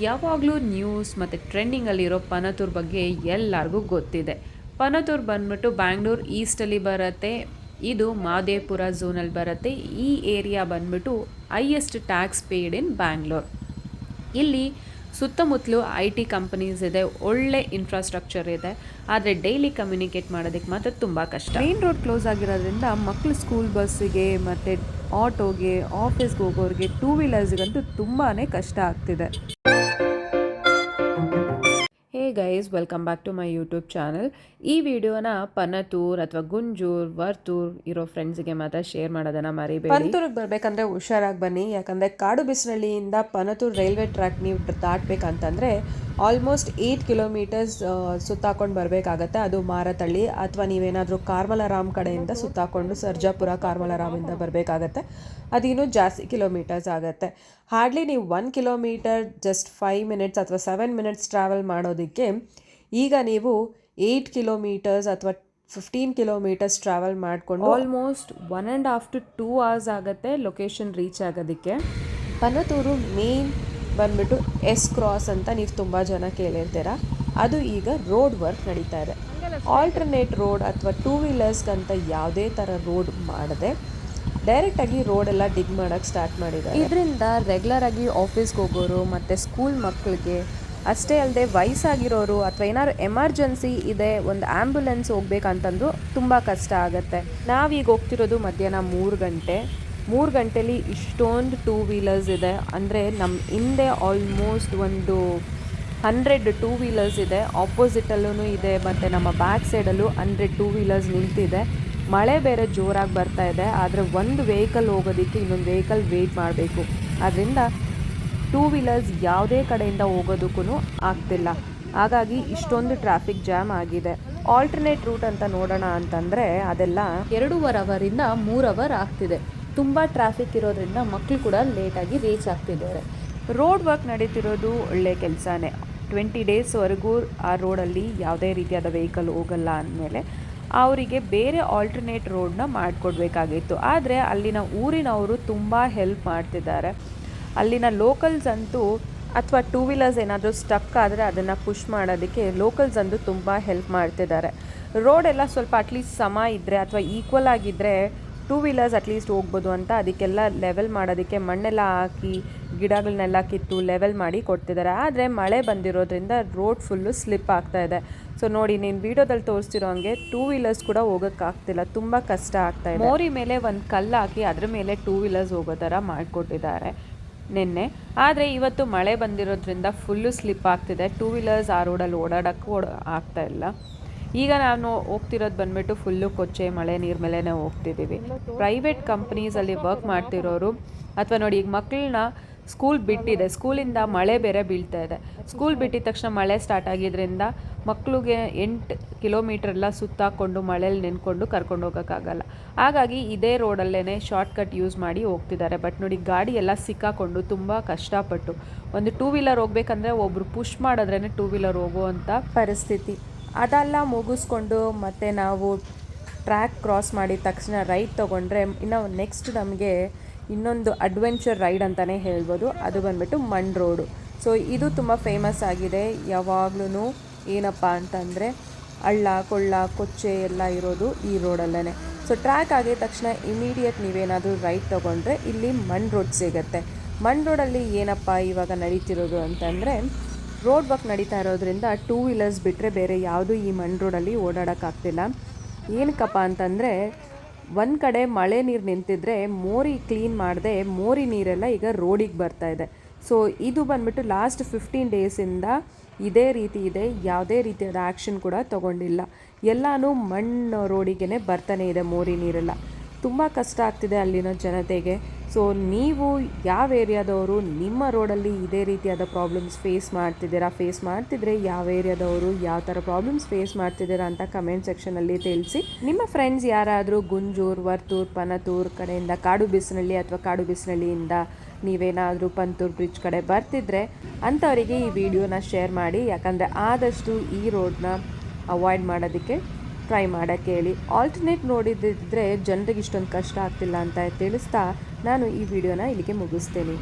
ಯಾವಾಗಲೂ ನ್ಯೂಸ್ ಮತ್ತು ಟ್ರೆಂಡಿಂಗಲ್ಲಿರೋ ಪನತೂರ್ ಬಗ್ಗೆ ಎಲ್ಲರಿಗೂ ಗೊತ್ತಿದೆ. ಪನತೂರ್ ಬಂದ್ಬಿಟ್ಟು ಬ್ಯಾಂಗ್ಳೂರ್ ಈಸ್ಟಲ್ಲಿ ಬರುತ್ತೆ. ಇದು ಮಾದೇಪುರ ಝೋನಲ್ಲಿ ಬರುತ್ತೆ. ಈ ಏರಿಯಾ ಬಂದ್ಬಿಟ್ಟು ಹೈಯೆಸ್ಟ್ ಟ್ಯಾಕ್ಸ್ ಪೇಯ್ಡ್ ಇನ್ ಬ್ಯಾಂಗ್ಳೂರ್. ಇಲ್ಲಿ ಸುತ್ತಮುತ್ತಲು IT ಕಂಪನೀಸ್ ಇದೆ, ಒಳ್ಳೆ ಇನ್ಫ್ರಾಸ್ಟ್ರಕ್ಚರ್ ಇದೆ. ಆದರೆ ಡೈಲಿ ಕಮ್ಯುನಿಕೇಟ್ ಮಾಡೋದಕ್ಕೆ ಮಾತ್ರ ತುಂಬ ಕಷ್ಟ. ಮೇನ್ ರೋಡ್ ಕ್ಲೋಸ್ ಆಗಿರೋದ್ರಿಂದ ಮಕ್ಕಳು ಸ್ಕೂಲ್ ಬಸ್ಸಿಗೆ ಮತ್ತು ಆಟೋಗೆ, ಆಫೀಸ್ಗೆ ಹೋಗೋರಿಗೆ, ಟೂ ವೀಲರ್ಸ್ಗಂತೂ ತುಂಬಾ ಕಷ್ಟ ಆಗ್ತಿದೆ. Hey guys, welcome back to my YouTube channel. ಈ ವಿಡಿಯೋನ ಪನತೂರ್ ಅಥವಾ ಗುಂಜೂರ್, ವರ್ತೂರ್ ಇರೋ ಫ್ರೆಂಡ್ಸ್ಗೆ ಮಾತ್ರ ಶೇರ್ ಮಾಡೋದನ್ನ ಮರಿಬೇಡಿ. ಪನತೂರಿಗೆ ಬರಬೇಕಂದ್ರೆ ಹುಷಾರಾಗಿ ಬನ್ನಿ, ಯಾಕಂದರೆ ಕಾಡುಬಿಸ್ನಳ್ಳಿಯಿಂದ ಪನತೂರ್ ರೈಲ್ವೆ ಟ್ರ್ಯಾಕ್ ನೀವು ದಾಟಬೇಕಂತಂದರೆ ಆಲ್ಮೋಸ್ಟ್ 8 ಕಿಲೋಮೀಟರ್ಸ್ ಸುತ್ತಾಕೊಂಡು ಬರಬೇಕಾಗತ್ತೆ. ಅದು ಮಾರತಳ್ಳಿ ಅಥವಾ ನೀವೇನಾದರೂ ಕಾರ್ಮಲರಾಮ್ ಕಡೆಯಿಂದ ಸುತ್ತಾಕೊಂಡು ಸರ್ಜಾಪುರ ಕಾರ್ಮಲರಾಮಿಂದ ಬರಬೇಕಾಗತ್ತೆ. ಅದಿನ್ನೂ ಜಾಸ್ತಿ ಕಿಲೋಮೀಟರ್ಸ್ ಆಗುತ್ತೆ. ಹಾರ್ಡ್ಲಿ ನೀವು 1 ಕಿಲೋಮೀಟರ್ ಜಸ್ಟ್ 5 ಮಿನಿಟ್ಸ್ ಅಥವಾ 7 ಮಿನಿಟ್ಸ್ ಟ್ರಾವೆಲ್ ಮಾಡೋದಕ್ಕೆ ಈಗ ನೀವು 8 ಕಿಲೋಮೀಟರ್ಸ್ ಅಥವಾ 15 ಕಿಲೋಮೀಟರ್ಸ್ ಟ್ರಾವೆಲ್ ಮಾಡಿಕೊಂಡು ಆಲ್ಮೋಸ್ಟ್ 1.5 to 2 hours ಆಗುತ್ತೆ ಲೊಕೇಶನ್ ರೀಚ್ ಆಗೋದಕ್ಕೆ. ಪನತೂರು ಮೇನ್ ಬಂದ್ಬಿಟ್ಟು ಎಸ್ ಕ್ರಾಸ್ ಅಂತ ನೀವು ತುಂಬ ಜನ ಕೇಳಿರ್ತೀರ. ಅದು ಈಗ ರೋಡ್ ವರ್ಕ್ ನಡೀತಾ ಇದೆ. ಆಲ್ಟರ್ನೇಟ್ ರೋಡ್ ಅಥವಾ ಟೂ ವೀಲರ್ಸ್ಗಂತ ಯಾವುದೇ ಥರ ರೋಡ್ ಮಾಡದೆ ಡೈರೆಕ್ಟಾಗಿ ರೋಡೆಲ್ಲ ಡಿಗ್ ಮಾಡೋಕ್ಕೆ ಸ್ಟಾರ್ಟ್ ಮಾಡಿದ್ದಾರೆ. ಇದರಿಂದ ರೆಗ್ಯುಲರಾಗಿ ಆಫೀಸ್ಗೆ ಹೋಗೋರು ಮತ್ತು ಸ್ಕೂಲ್ ಮಕ್ಕಳಿಗೆ ಅಷ್ಟೇ ಅಲ್ಲದೆ ವಯಸ್ಸಾಗಿರೋರು ಅಥವಾ ಏನಾದ್ರು ಎಮರ್ಜೆನ್ಸಿ ಇದೆ, ಒಂದು ಆ್ಯಂಬುಲೆನ್ಸ್ ಹೋಗ್ಬೇಕಂತಂದ್ರೂ ತುಂಬ ಕಷ್ಟ ಆಗುತ್ತೆ. ನಾವೀಗ ಹೋಗ್ತಿರೋದು ಮಧ್ಯಾಹ್ನ 3 ಗಂಟೆ. 3 ಗಂಟೆಲಿ ಇಷ್ಟೊಂದು ಟೂ ವೀಲರ್ಸ್ ಇದೆ. ಅಂದರೆ ನಮ್ಮ ಹಿಂದೆ ಆಲ್ಮೋಸ್ಟ್ ಒಂದು 100 ಟೂ ವೀಲರ್ಸ್ ಇದೆ, ಆಪೋಸಿಟಲ್ಲೂ ಇದೆ ಮತ್ತು ನಮ್ಮ ಬ್ಯಾಕ್ ಸೈಡಲ್ಲೂ 100 ಟೂ ವೀಲರ್ಸ್ ನಿಂತಿದೆ. ಮಳೆ ಬೇರೆ ಜೋರಾಗಿ ಬರ್ತಾ ಇದೆ, ಆದರೆ ಒಂದು ವೆಹಿಕಲ್ ಹೋಗೋದಕ್ಕೆ ಇನ್ನೊಂದು ವೆಹಿಕಲ್ ವೆಯ್ಟ್ ಮಾಡಬೇಕು. ಆದ್ದರಿಂದ ಟೂ ವೀಲರ್ಸ್ ಯಾವುದೇ ಕಡೆಯಿಂದ ಹೋಗೋದಕ್ಕೂ ಆಗ್ತಿಲ್ಲ. ಹಾಗಾಗಿ ಇಷ್ಟೊಂದು ಟ್ರಾಫಿಕ್ ಜಾಮ್ ಆಗಿದೆ. ಆಲ್ಟರ್ನೇಟ್ ರೂಟ್ ಅಂತ ನೋಡೋಣ ಅಂತಂದರೆ ಅದೆಲ್ಲ 2.5 ಅವರಿಂದ 3 ಅವರ್ ಆಗ್ತಿದೆ. ತುಂಬ ಟ್ರಾಫಿಕ್ ಇರೋದ್ರಿಂದ ಮಕ್ಕಳು ಕೂಡ ಲೇಟಾಗಿ ರೀಚ್ ಆಗ್ತಿದ್ದಾರೆ. ರೋಡ್ ವರ್ಕ್ ನಡೀತಿರೋದು ಒಳ್ಳೆ ಕೆಲಸನೇ. 20 ಡೇಸ್ವರೆಗೂ ಆ ರೋಡಲ್ಲಿ ಯಾವುದೇ ರೀತಿಯಾದ ವೆಹಿಕಲ್ ಹೋಗಲ್ಲ ಅಂದಮೇಲೆ ಅವರಿಗೆ ಬೇರೆ ಆಲ್ಟರ್ನೇಟ್ ರೋಡನ್ನ ಮಾಡಿಕೊಡ್ಬೇಕಾಗಿತ್ತು. ಆದರೆ ಅಲ್ಲಿನ ಊರಿನವರು ತುಂಬ ಹೆಲ್ಪ್ ಮಾಡ್ತಿದ್ದಾರೆ. ಅಲ್ಲಿನ ಲೋಕಲ್ಸ್ ಅಂತೂ ಅಥವಾ ಟೂ ವೀಲರ್ಸ್ ಏನಾದರೂ ಸ್ಟಕ್ ಆದರೆ ಅದನ್ನು ಪುಷ್ ಮಾಡೋದಕ್ಕೆ ಲೋಕಲ್ಸ್ ಅಂತೂ ತುಂಬ ಹೆಲ್ಪ್ ಮಾಡ್ತಿದ್ದಾರೆ. ರೋಡೆಲ್ಲ ಸ್ವಲ್ಪ ಅಟ್ಲೀಸ್ಟ್ ಸಮ ಇದ್ದರೆ ಅಥವಾ ಈಕ್ವಲ್ ಆಗಿದ್ದರೆ ಟೂ ವೀಲರ್ಸ್ ಅಟ್ಲೀಸ್ಟ್ ಹೋಗ್ಬೋದು ಅಂತ ಅದಕ್ಕೆಲ್ಲ ಲೆವೆಲ್ ಮಾಡೋದಕ್ಕೆ ಮಣ್ಣೆಲ್ಲ ಹಾಕಿ ಗಿಡಗಳನ್ನೆಲ್ಲ ಕಿತ್ತು ಲೆವೆಲ್ ಮಾಡಿ ಕೊಡ್ತಿದ್ದಾರೆ. ಆದರೆ ಮಳೆ ಬಂದಿರೋದ್ರಿಂದ ರೋಡ್ ಫುಲ್ಲು ಸ್ಲಿಪ್ ಆಗ್ತಾಯಿದೆ. ಸೊ ನೋಡಿ, ನೀನು ವೀಡಿಯೋದಲ್ಲಿ ತೋರಿಸ್ತಿರೋ ಹಂಗೆ ಟೂ ವೀಲರ್ಸ್ ಕೂಡ ಹೋಗೋಕ್ಕಾಗ್ತಿಲ್ಲ, ತುಂಬ ಕಷ್ಟ ಆಗ್ತಾಯಿದೆ. ಮೋರಿ ಮೇಲೆ ಒಂದು ಕಲ್ಲು ಹಾಕಿ ಅದ್ರ ಮೇಲೆ ಟೂ ವೀಲರ್ಸ್ ಹೋಗೋ ಥರ ಮಾಡಿಕೊಟ್ಟಿದ್ದಾರೆ ನಿನ್ನೆ. ಆದರೆ ಇವತ್ತು ಮಳೆ ಬಂದಿರೋದ್ರಿಂದ ಫುಲ್ಲು ಸ್ಲಿಪ್ ಆಗ್ತಿದೆ. ಟೂ ವೀಲರ್ಸ್ ಆ ರೋಡಲ್ಲಿ ಓಡಾಡೋಕ್ಕೂ ಆಗ್ತಾಯಿಲ್ಲ. ಈಗ ನಾನು ಹೋಗ್ತಿರೋದು ಬಂದುಬಿಟ್ಟು ಫುಲ್ಲು ಕೊಚ್ಚೆ ಮಳೆ ನೀರು ಮೇಲೇ ಹೋಗ್ತಿದ್ದೀವಿ. ಪ್ರೈವೇಟ್ ಕಂಪ್ನೀಸಲ್ಲಿ ವರ್ಕ್ ಮಾಡ್ತಿರೋರು ಅಥವಾ ನೋಡಿ, ಈಗ ಮಕ್ಕಳನ್ನ ಸ್ಕೂಲ್ ಬಿಟ್ಟಿದೆ, ಸ್ಕೂಲಿಂದ ಮಳೆ ಬೇರೆ ಬೀಳ್ತಾ ಇದೆ. ಸ್ಕೂಲ್ ಬಿಟ್ಟಿದ ತಕ್ಷಣ ಮಳೆ ಸ್ಟಾರ್ಟ್ ಆಗಿದ್ದರಿಂದ ಮಕ್ಕಳಿಗೆ 8 ಕಿಲೋಮೀಟ್ರೆಲ್ಲ ಸುತ್ತಾಕೊಂಡು ಮಳೇಲಿ ನೆನ್ಕೊಂಡು ಕರ್ಕೊಂಡು ಹೋಗೋಕ್ಕಾಗಲ್ಲ. ಹಾಗಾಗಿ ಇದೇ ರೋಡಲ್ಲೇ ಶಾರ್ಟ್ಕಟ್ ಯೂಸ್ ಮಾಡಿ ಹೋಗ್ತಿದ್ದಾರೆ. ಬಟ್ ನೋಡಿ, ಗಾಡಿ ಎಲ್ಲ ಸಿಕ್ಕಾಕೊಂಡು ತುಂಬ ಕಷ್ಟಪಟ್ಟು ಒಂದು ಟೂ ವೀಲರ್ ಹೋಗ್ಬೇಕಂದ್ರೆ ಒಬ್ಬರು ಪುಷ್ ಮಾಡಿದ್ರೇ ಟೂ ವೀಲರ್ ಹೋಗುವಂಥ ಪರಿಸ್ಥಿತಿ. ಅದೆಲ್ಲ ಮುಗಿಸ್ಕೊಂಡು ಮತ್ತು ನಾವು ಟ್ರ್ಯಾಕ್ ಕ್ರಾಸ್ ಮಾಡಿದ ತಕ್ಷಣ ರೈಟ್ ತೊಗೊಂಡ್ರೆ ಇನ್ನು ನೆಕ್ಸ್ಟ್ ನಮಗೆ ಇನ್ನೊಂದು ಅಡ್ವೆಂಚರ್ ರೈಡ್ ಅಂತಲೇ ಹೇಳ್ಬೋದು. ಅದು ಬಂದುಬಿಟ್ಟು ಮಣ್ ರೋಡು. ಸೊ ಇದು ತುಂಬ ಫೇಮಸ್ ಆಗಿದೆ. ಯಾವಾಗ್ಲೂ ಏನಪ್ಪ ಅಂತಂದರೆ ಹಳ್ಳ ಕೊಳ್ಳ ಕೊಚ್ಚೆ ಎಲ್ಲ ಇರೋದು ಈ ರೋಡಲ್ಲೇ. ಸೊ ಟ್ರ್ಯಾಕ್ ಆಗಿದ ತಕ್ಷಣ ಇಮಿಡಿಯೇಟ್ ನೀವೇನಾದರೂ ರೈಟ್ ತೊಗೊಂಡ್ರೆ ಇಲ್ಲಿ ಮಣ್ ರೋಡ್ ಸಿಗುತ್ತೆ. ಮಣ್ ರೋಡಲ್ಲಿ ಏನಪ್ಪ ಇವಾಗ ನಡೀತಿರೋದು ಅಂತಂದರೆ ರೋಡ್ ವರ್ಕ್ ನಡೀತಾ ಇರೋದ್ರಿಂದ ಟೂ ವೀಲರ್ಸ್ ಬಿಟ್ಟರೆ ಬೇರೆ ಯಾವುದೂ ಈ ಮಣ್ ರೋಡಲ್ಲಿ ಓಡಾಡೋಕ್ಕಾಗ್ತಿಲ್ಲ. ಏನಕ್ಕಪ್ಪ ಅಂತಂದರೆ ಒಂದು ಕಡೆ ಮಳೆ ನೀರು ನಿಂತಿದ್ರೆ ಮೋರಿ ಕ್ಲೀನ್ ಮಾಡದೆ ಮೋರಿ ನೀರೆಲ್ಲ ಈಗ ರೋಡಿಗೆ ಬರ್ತಾ ಇದೆ. ಸೊ ಇದು ಬಂದ್ಬಿಟ್ಟು ಲಾಸ್ಟ್ 15 ಡೇಸಿಂದ ಇದೇ ರೀತಿ ಇದೆ. ಯಾವುದೇ ರೀತಿಯಾದ ಆ್ಯಕ್ಷನ್ ಕೂಡ ತೊಗೊಂಡಿಲ್ಲ. ಎಲ್ಲನೂ ಮಣ್ಣು ರೋಡಿಗೆ ಬರ್ತಾನೆ ಇದೆ ಮೋರಿ ನೀರೆಲ್ಲ. ತುಂಬ ಕಷ್ಟ ಆಗ್ತಿದೆ ಅಲ್ಲಿನ ಜನತೆಗೆ. ಸೊ ನೀವು ಯಾವ ಏರಿಯಾದವರು ನಿಮ್ಮ ರೋಡಲ್ಲಿ ಇದೇ ರೀತಿಯಾದ ಪ್ರಾಬ್ಲಮ್ಸ್ ಫೇಸ್ ಮಾಡ್ತಿದ್ರೆ ಯಾವ ಏರಿಯಾದವರು ಯಾವ ಥರ ಪ್ರಾಬ್ಲಮ್ಸ್ ಫೇಸ್ ಮಾಡ್ತಿದ್ದೀರಾ ಅಂತ ಕಮೆಂಟ್ ಸೆಕ್ಷನಲ್ಲಿ ತಿಳಿಸಿ. ನಿಮ್ಮ ಫ್ರೆಂಡ್ಸ್ ಯಾರಾದರೂ ಗುಂಜೂರ್, ವರ್ತೂರ್, ಪನತೂರ್ ಕಡೆಯಿಂದ ಕಾಡುಬಿಸ್ನಳ್ಳಿ ಅಥವಾ ಕಾಡುಬಿಸ್ನಳ್ಳಿಯಿಂದ ನೀವೇನಾದರೂ ಪಂತೂರ್ ಬ್ರಿಡ್ಜ್ ಕಡೆ ಬರ್ತಿದ್ರೆ ಅಂಥವರಿಗೆ ಈ ವಿಡಿಯೋನ ಶೇರ್ ಮಾಡಿ. ಯಾಕಂದರೆ ಆದಷ್ಟು ಈ ರೋಡ್ನ ಅವಾಯ್ಡ್ ಮಾಡೋದಕ್ಕೆ ಟ್ರೈ ಮಾಡೋಕ್ಕೆ ಹೇಳಿ. ಆಲ್ಟರ್ನೇಟ್ ನೋಡಿದ್ದಿದ್ರೆ ಜನರಿಗೆ ಇಷ್ಟೊಂದು ಕಷ್ಟ ಆಗ್ತಿಲ್ಲ ಅಂತ ತಿಳಿಸ್ತಾ ನಾನು ಈ ವಿಡಿಯೋನ ಇಲ್ಲಿಗೆ ಮುಗಿಸ್ತೀನಿ.